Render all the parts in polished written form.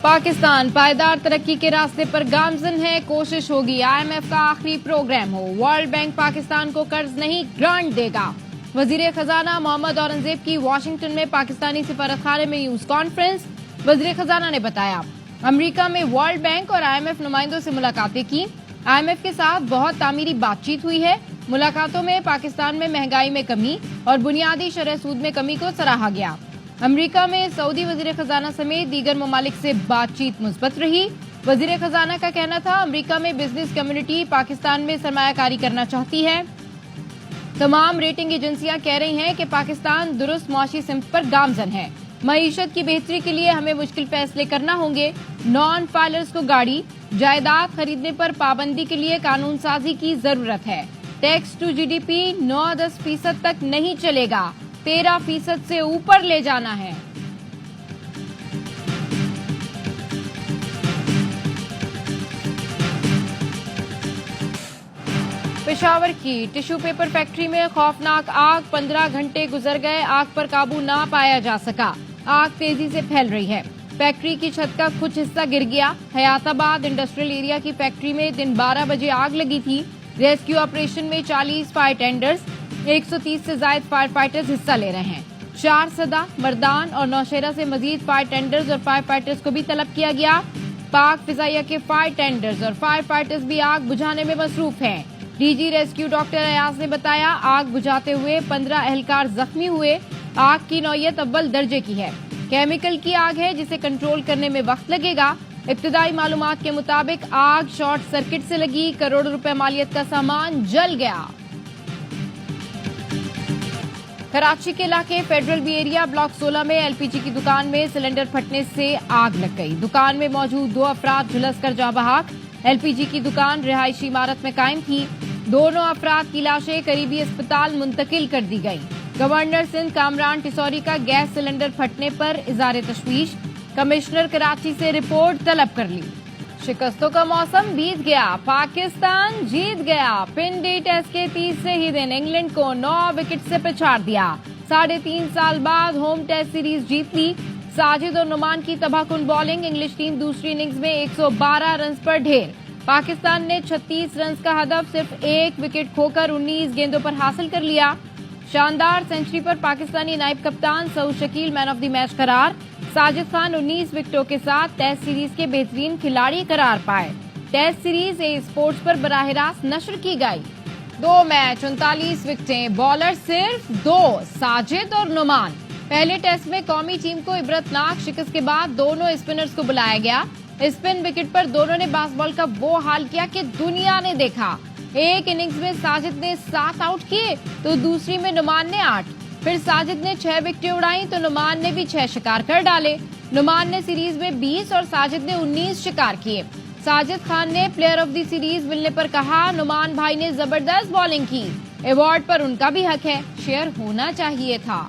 پاکستان پائیدار ترقی کے راستے پر گامزن ہے. کوشش ہوگی IMF کا آخری پروگرام ہو. ورلڈ بینک پاکستان کو قرض نہیں گرانٹ دے گا. وزیر خزانہ محمد اورنگزیب کی واشنگٹن میں پاکستانی سفارتخانے میں نیوز کانفرنس. وزیر خزانہ نے بتایا امریکہ میں ورلڈ بینک اور IMF نمائندوں سے ملاقاتیں کی. IMF کے ساتھ بہت تعمیری بات چیت ہوئی ہے. ملاقاتوں میں پاکستان میں مہنگائی میں کمی اور بنیادی شرح سود میں کمی کو سراہا گیا. امریکہ میں سعودی وزیر خزانہ سمیت دیگر ممالک سے بات چیت مثبت رہی. وزیر خزانہ کا کہنا تھا امریکہ میں بزنس کمیونٹی پاکستان میں سرمایہ کاری کرنا چاہتی ہے. تمام ریٹنگ ایجنسیاں کہہ رہی ہیں کہ پاکستان درست معاشی سمت پر گامزن ہے. معیشت کی بہتری کے لیے ہمیں مشکل فیصلے کرنا ہوں گے. نان فائلرز کو گاڑی جائیداد خریدنے پر پابندی کے لیے قانون سازی کی ضرورت ہے. ٹیکس ٹو GDP 9-10% تک نہیں چلے گا, 13% سے اوپر لے جانا ہے. پشاور کی ٹشو پیپر فیکٹری میں خوفناک آگ. 15 گھنٹے گزر گئے, آگ پر قابو نہ پایا جا سکا. آگ تیزی سے پھیل رہی ہے. فیکٹری کی چھت کا کچھ حصہ گر گیا. حیات آباد انڈسٹریل ایریا کی فیکٹری میں دن 12 بجے آگ لگی تھی. ریسکیو آپریشن میں 40 فائر ٹینڈرز 130 سے زائد فائر فائٹرز حصہ لے رہے ہیں. 4 سدا, مردان اور نوشہرہ سے مزید فائر ٹینڈرز اور فائر فائٹرز کو بھی طلب کیا گیا. پاک فضائیہ کے فائر ٹینڈرز اور فائر فائٹرز بھی آگ بجھانے میں مصروف ہیں. DG ریسکیو ڈاکٹر ایاز نے بتایا آگ بجھاتے ہوئے 15 اہلکار زخمی ہوئے. آگ کی نوعیت اول درجے کی ہے. کیمیکل کی آگ ہے جسے کنٹرول کرنے میں وقت لگے گا. ابتدائی معلومات کے مطابق آگ شارٹ سرکٹ سے لگی. کروڑوں روپے مالیت کا سامان جل گیا. کراچی کے علاقے فیڈرل بی ایریا بلاک 16 میں LPG کی دکان میں سلنڈر پھٹنے سے آگ لگ گئی. دکان میں موجود 2 افراد جھلس کر جاں بحق. LPG کی دکان رہائشی عمارت میں قائم تھی. دونوں افراد کی لاشیں قریبی اسپتال منتقل کر دی گئی. گورنر سندھ کامران ٹسوری کا گیس سلنڈر پھٹنے پر اظہار تشویش. کمشنر کراچی سے رپورٹ طلب کر لی. شکستوں کا موسم بیت گیا, پاکستان جیت گیا. پنڈی ٹیسٹ کے تیسرے ہی دن انگلینڈ کو 9 وکٹ سے پچھاڑ دیا. 3.5 سال بعد ہوم ٹیسٹ سیریز جیت لی. ساجد اور نعمان کی تباہ کن بالنگ. انگلش ٹیم دوسری اننگز میں 112 رنز پر ڈھیر. پاکستان نے 36 رنز کا ہدف صرف 1 وکٹ کھو کر 19 گیندوں پر حاصل کر لیا. شاندار سنچری پر پاکستانی نائب کپتان سعود شکیل مین آف دی میچ قرار. ساجد خان 19 وکٹوں کے ساتھ ٹیسٹ سیریز کے بہترین کھلاڑی قرار پائے. ٹیسٹ سیریز اسپورٹس پر براہ راست نشر کی گئی. 2 میچ 39 وکٹیں, بالر صرف 2 ساجد اور نعمان. پہلے ٹیسٹ میں قومی ٹیم کو عبرتناک شکست کے بعد دونوں اسپنرز کو بلایا گیا. اسپن وکٹ پر دونوں نے باس بال کا وہ حال کیا کہ دنیا نے دیکھا. ایک اننگز میں ساجد نے 7 آؤٹ کیے تو دوسری میں نعمان نے 8. پھر ساجد نے 6 وکٹیں اڑائیں تو نعمان نے بھی 6 شکار کر ڈالے. نعمان نے سیریز میں 20 اور ساجد نے 19 شکار کیے. ساجد خان نے پلیئر آف دی سیریز ملنے پر کہا نعمان بھائی نے زبردست بالنگ کی. ایوارڈ پر ان کا بھی حق ہے, شیئر ہونا چاہیے تھا.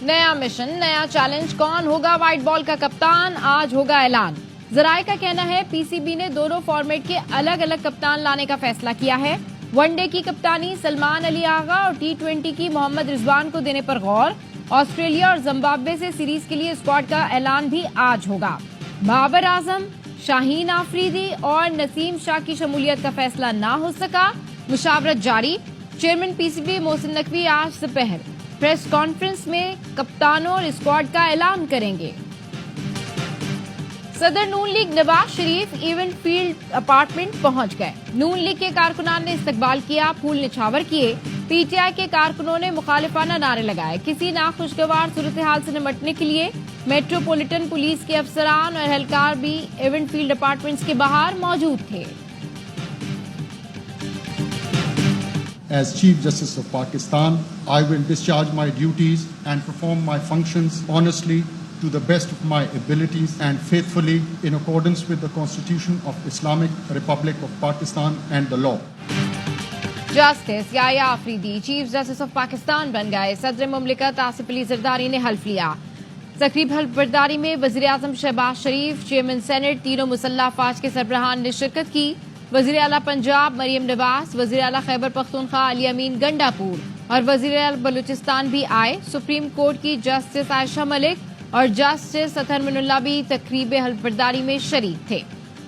نیا مشن نیا چیلنج, کون ہوگا وائٹ بال کا کپتان, آج ہوگا اعلان. ذرائع کا کہنا ہے PCB نے دونوں فارمیٹ کے الگ الگ کپتان لانے کا فیصلہ کیا ہے. ون ڈے کی کپتانی سلمان علی آغا اور T20 کی محمد رضوان کو دینے پر غور. آسٹریلیا اور زمبابوے سے سیریز کے لیے اسکواڈ کا اعلان بھی آج ہوگا. بابر اعظم, شاہین آفریدی اور نسیم شاہ کی شمولیت کا فیصلہ نہ ہو سکا, مشاورت جاری. چیئرمین PCB محسن نقوی آج دوپہر پریس کانفرنس میں کپتانوں اور اسکواڈ کا اعلان کریں گے. صدر نون league Nawaz Sharif event field apartment پہنچ گئے. نون لیگ کے کارکنان نے استقبال کیا, پھول نچھاور کیے. PTI کے کارکنوں نے مخالفانہ نعرے لگائے. کسی ناخوشگوار صورتحال سے نمٹنے کے لیے میٹروپولیٹن پولیس کے افسران اور اہلکار بھی ایونٹ فیلڈ اپارٹمنٹس کے باہر موجود تھے. As Chief Justice of Pakistan, I will discharge my duties and perform my functions honestly to the best of my abilities and faithfully in accordance with the Constitution of Islamic Republic of Pakistan and the law. Justice Yahya Afridi chief justice of Pakistan بن گئے. صدر مملکت آصف علی زرداری نے حلف لیا. تقریب حلف برداری میں وزیر اعظم شہباز شریف, چیئرمین سینٹ, تینوں مسلح افواج کے سربراہان نے شرکت کی. وزیر اعلیٰ پنجاب مریم نواز, وزیر اعلیٰ خیبر پختونخوا علی امین گنڈا پور اور وزیر اعلیٰ بلوچستان بھی آئے. سپریم کورٹ کی جسٹس عائشہ ملک اور جسٹس اطہر مناللہ بھی تقریب حلف برداری میں شریک تھے۔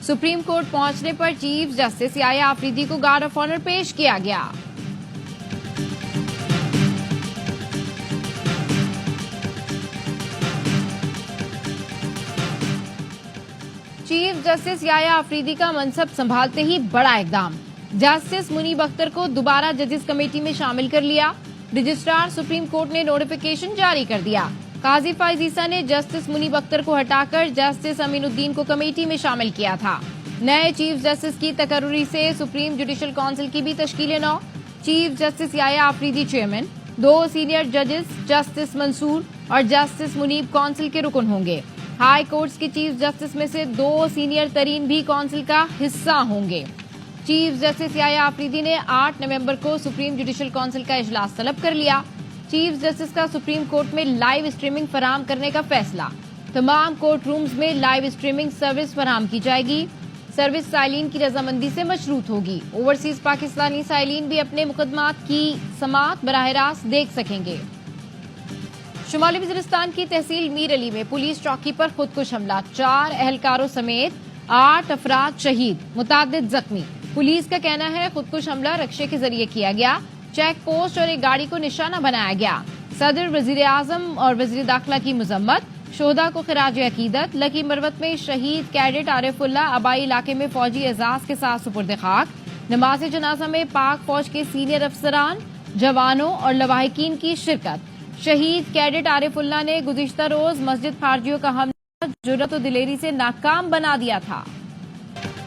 سپریم کورٹ پہنچنے پر چیف جسٹس یحییٰ آفریدی کو گارڈ آف آنر پیش کیا گیا۔ چیف جسٹس یحییٰ آفریدی کا منصب سنبھالتے ہی بڑا اقدام، جسٹس منیب اختر کو دوبارہ ججز کمیٹی میں شامل کر لیا۔ رجسٹرار سپریم کورٹ نے نوٹیفیکیشن جاری کر دیا۔ قاضی فائز عیسیٰ نے جسٹس منیب اختر کو ہٹا کر جسٹس امین الدین کو کمیٹی میں شامل کیا تھا۔ نئے چیف جسٹس کی تقرری سے سپریم جوڈیشل کونسل کی بھی تشکیل نو۔ Chief justice Yahya Afridi chairman, 2 senior ججز جسٹس منصور اور جسٹس منیب کونسل کے رکن ہوں گے۔ ہائی کورٹس کے چیف جسٹس میں سے 2 سینئر ترین بھی کونسل کا حصہ ہوں گے۔ چیف جسٹس یحییٰ آفریدی نے 8 نومبر کو سپریم جوڈیشل کونسل کا اجلاس طلب کر لیا۔ چیف جسٹس کا سپریم کورٹ میں لائیو اسٹریمنگ فراہم کرنے کا فیصلہ۔ تمام کورٹ رومز میں لائیو اسٹریمنگ سروس فراہم کی جائے گی۔ سروس سائلین کی رضامندی سے مشروط ہوگی۔ اوورسیز پاکستانی سائلین بھی اپنے مقدمات کی سماعت براہ راست دیکھ سکیں گے۔ شمالی وزیرستان کی تحصیل میر علی میں پولیس چوکی پر خودکش حملہ، 4 اہلکاروں سمیت 8 افراد شہید، متعدد زخمی۔ پولیس کا کہنا ہے خودکش حملہ رکشے کے ذریعے کیا گیا، چیک پوسٹ اور ایک گاڑی کو نشانہ بنایا گیا۔ صدر، وزیر اعظم اور وزیر داخلہ کی مذمت، شہداء کو خراج عقیدت۔ لکی مروت میں شہید کیڈٹ عارف اللہ آبائی علاقے میں فوجی اعزاز کے ساتھ سپرد خاک۔ نماز جنازہ میں پاک فوج کے سینئر افسران، جوانوں اور لواحقین کی شرکت۔ شہید کیڈٹ عارف اللہ نے گزشتہ روز مسجد خارجیوں کا حملہ جرأت و دلیری سے ناکام بنا دیا تھا۔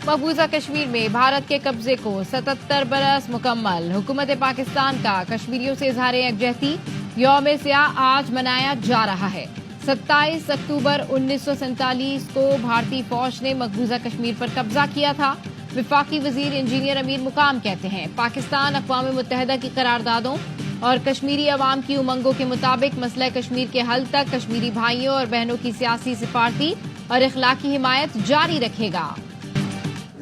مقبوضہ کشمیر میں بھارت کے قبضے کو 77 برس مکمل، حکومت پاکستان کا کشمیریوں سے اظہار یکجہتی۔ یوم سیاہ آج منایا جا رہا ہے۔ 27 اکتوبر 1947 کو بھارتی فوج نے مقبوضہ کشمیر پر قبضہ کیا تھا۔ وفاقی وزیر انجینئر امیر مقام کہتے ہیں پاکستان اقوام متحدہ کی قراردادوں اور کشمیری عوام کی امنگوں کے مطابق مسئلہ کشمیر کے حل تک کشمیری بھائیوں اور بہنوں کی سیاسی، سفارتی اور اخلاقی حمایت جاری رکھے گا۔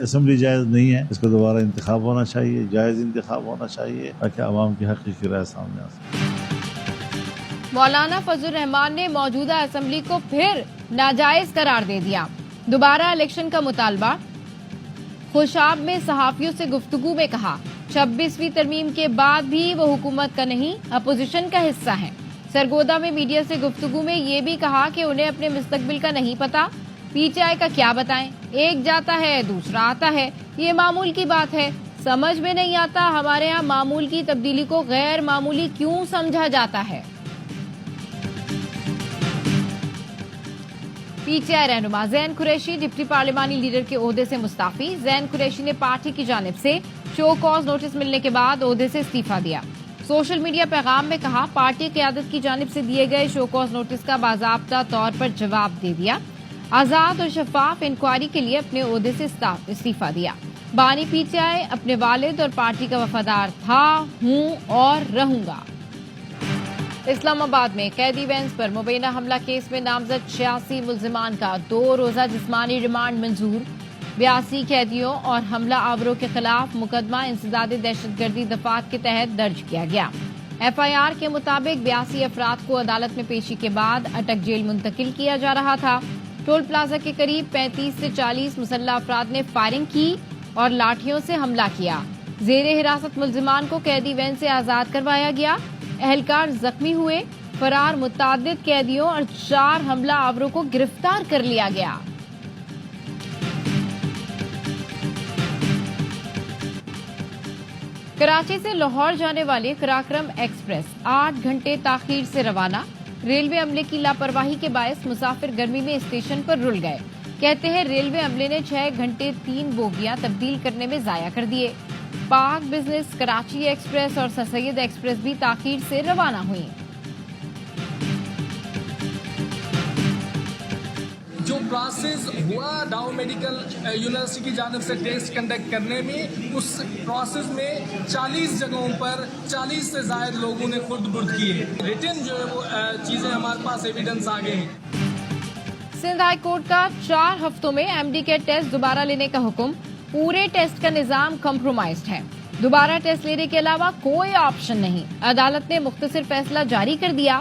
اسمبلی جائز نہیں ہے، اس کو دوبارہ انتخاب ہونا چاہیے، جائز انتخاب ہونا چاہیے تاکہ عوام کی حقیقی رائے سامنے آ سکے۔ مولانا فضل الرحمان نے موجودہ اسمبلی کو پھر ناجائز قرار دے دیا۔ دوبارہ الیکشن کا مطالبہ۔ خوشاب میں صحافیوں سے گفتگو میں کہا 26ویں ترمیم کے بعد بھی وہ حکومت کا نہیں، اپوزیشن کا حصہ ہیں۔ سرگودا میں میڈیا سے گفتگو میں یہ بھی کہا کہ انہیں اپنے مستقبل کا نہیں پتا، پی ٹی آئی کا کیا بتائیں، ایک جاتا ہے دوسرا آتا ہے، یہ معمول کی بات ہے، سمجھ میں نہیں آتا ہمارے ہاں معمول کی تبدیلی کو غیر معمولی کیوں سمجھا جاتا ہے۔ پی ٹی آئی رہنما زین قریشی ڈپٹی پارلیمانی لیڈر کے عہدے سے مستعفی۔ زین قریشی نے پارٹی کی جانب سے شو کاز نوٹس ملنے کے بعد عہدے سے استعفیٰ دیا۔ سوشل میڈیا پیغام میں کہا پارٹی قیادت کی جانب سے دیے گئے شو کاز نوٹس کا باضابطہ طور پر جواب دے دیا، آزاد اور شفاف انکوائری کے لیے اپنے عہدے سے استعفیٰ دیا۔ بانی پی ٹی آئی اپنے والد اور پارٹی کا وفادار تھا، ہوں اور رہوں گا۔ اسلام آباد میں قیدی وینس پر مبینہ حملہ کیس میں نامزد 86 ملزمان کا 2 روزہ جسمانی ریمانڈ منظور۔ 82 قیدیوں اور حملہ آوروں کے خلاف مقدمہ انسداد دہشت گردی دفعات کے تحت درج کیا گیا۔ ایف آئی آر کے مطابق 82 افراد کو عدالت میں پیشی کے بعد اٹک جیل منتقل کیا جا رہا تھا۔ ٹول پلازا کے قریب 35 سے 40 مسلح افراد نے فائرنگ کی اور لاٹھیوں سے حملہ کیا۔ زیر حراست ملزمان کو قیدی وین سے آزاد کروایا گیا۔ اہلکار زخمی ہوئے۔ فرار متعدد قیدیوں اور 4 حملہ آوروں کو گرفتار کر لیا گیا۔ کراچی سے لاہور جانے والی قراقرم ایکسپریس 8 گھنٹے تاخیر سے روانہ۔ ریلوے عملے کی لاپرواہی کے باعث مسافر گرمی میں اسٹیشن پر رل گئے۔ کہتے ہیں ریلوے عملے نے 6 گھنٹے 3 بوگیاں تبدیل کرنے میں ضائع کر دیے۔ پاک بزنس، کراچی ایکسپریس اور سر سید ایکسپریس بھی تاخیر سے روانہ ہوئی۔ جو پروسیس ہوا ڈاؤ میڈیکل یونیورسٹی کی جانب سے ٹیسٹ کنڈکٹ کرنے میں، اس پروسیس میں 40 جگہوں پر 40 سے زائد لوگوں نے خود برد کیے۔ ریٹن جو ہے وہ چیزیں ہمارے پاس ایویڈنس آ گئے ہیں۔ سندھ ہائی کورٹ کا 4 ہفتوں میں ایم ڈی کے ٹیسٹ دوبارہ لینے کا حکم۔ پورے ٹیسٹ کا نظام کمپرومائزڈ ہے، دوبارہ ٹیسٹ لینے کے علاوہ کوئی آپشن نہیں۔ عدالت نے مختصر فیصلہ جاری کر دیا۔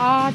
8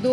2